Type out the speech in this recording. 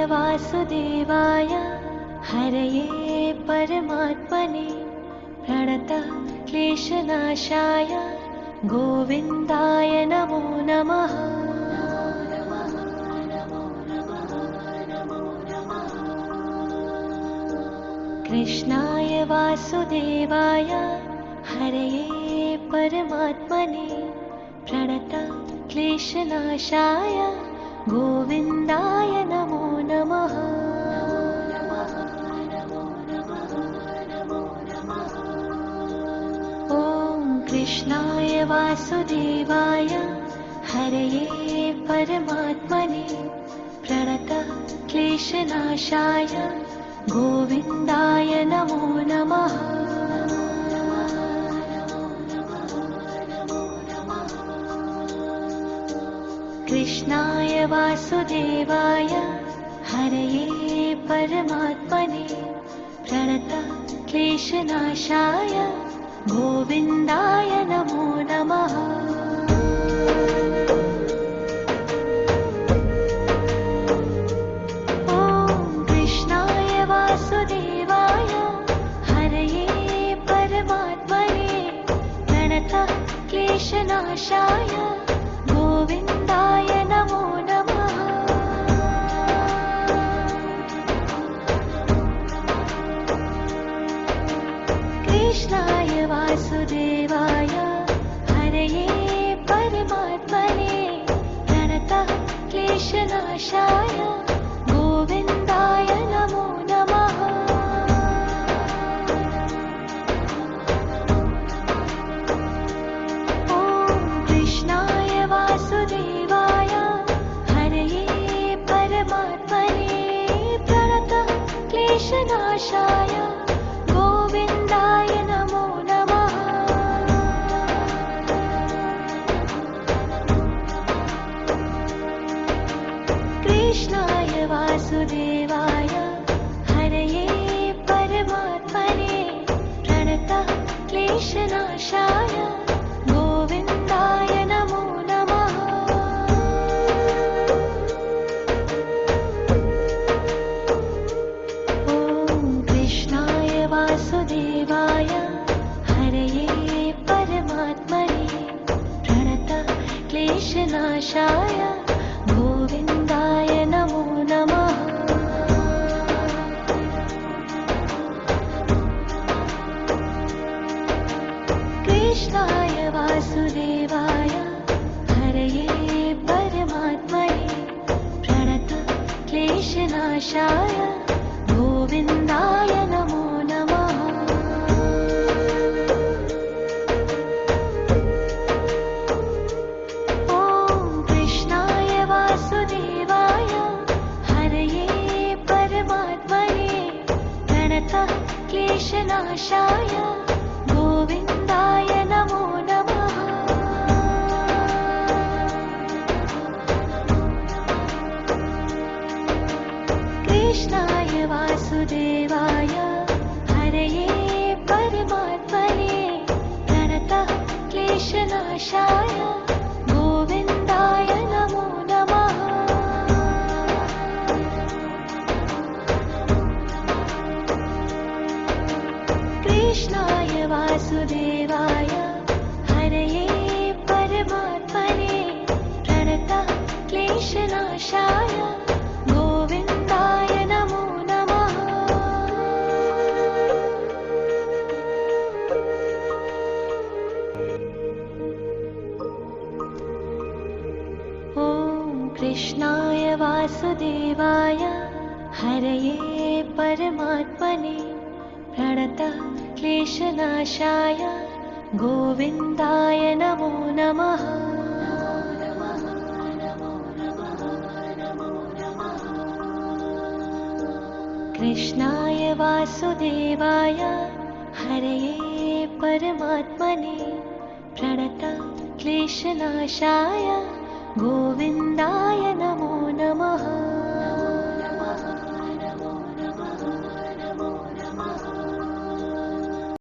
वासुदेवाय हरये परमात्मने प्रणतः क्लेशनाशाय गोविन्दाय नमो नमः। कृष्णाय वासुदेवाय हरये परमात्मने प्रणतः क्लेशनाशाय गोविन्दाय नमो नमः। ॐ कृष्णाय वासुदेवाय हरये परमात्मने प्रणतः क्लेशनाशाय गोविन्दाय नमो नमः। कृष्णाय वासुदेवाय हरये परमात्मने प्रणतः क्लेशनाशाय गोविन्दाय नमो नमः। वासुदेवाय हरये परमात्मने प्रणतः क्लेशनाशाय गोविन्दाय नमो नमः। कृष्णाय वासुदेवाय हरये परमात्मने प्रणतः क्लेशनाशाय गोविन्दाय नमो नमः। ॐ कृष्णाय वासुदेवाय हरये परमात्मने प्रणतः क्लेशनाशाय गोविन्दाय नमो नमः। कृष्णाय वासुदेवाय हरये परमात्मने प्रणतः क्लेशनाशाय गोविन्दाय नमो नमः। ॐ कृष्णाय वासुदेवाय हरये परमात्मने प्रणतः क्लेशनाशाय गोविन्दाय नमो नमः। कृष्णाय वासुदेवाय हरये परमात्मने प्रणतः क्लेशनाशाय गोविन्दाय नमो नमः। ॐ कृष्णाय वासुदेवाय हरये परमात्मने प्रणतः क्लेशनाशाय गोविन्दाय नमो नमः। कृष्णाय वासुदेवाय हरये परमात्मने प्रणतः क्लेशनाशाय गोविन्दाय नमो नमः। कृष्णाय वासुदेवाय हरये परमात्मने प्रणतः क्लेशनाशाय गोविन्दाय नमो नमः। ॐ कृष्णाय वासुदेवाय हरये परमात्मने प्रणतः क्लेशनाशाय गोविन्दाय नमो नमः। कृष्णाय वासुदेवाय हरये परमात्मने प्रणतः क्लेशनाशाय गोविन्दाय नमो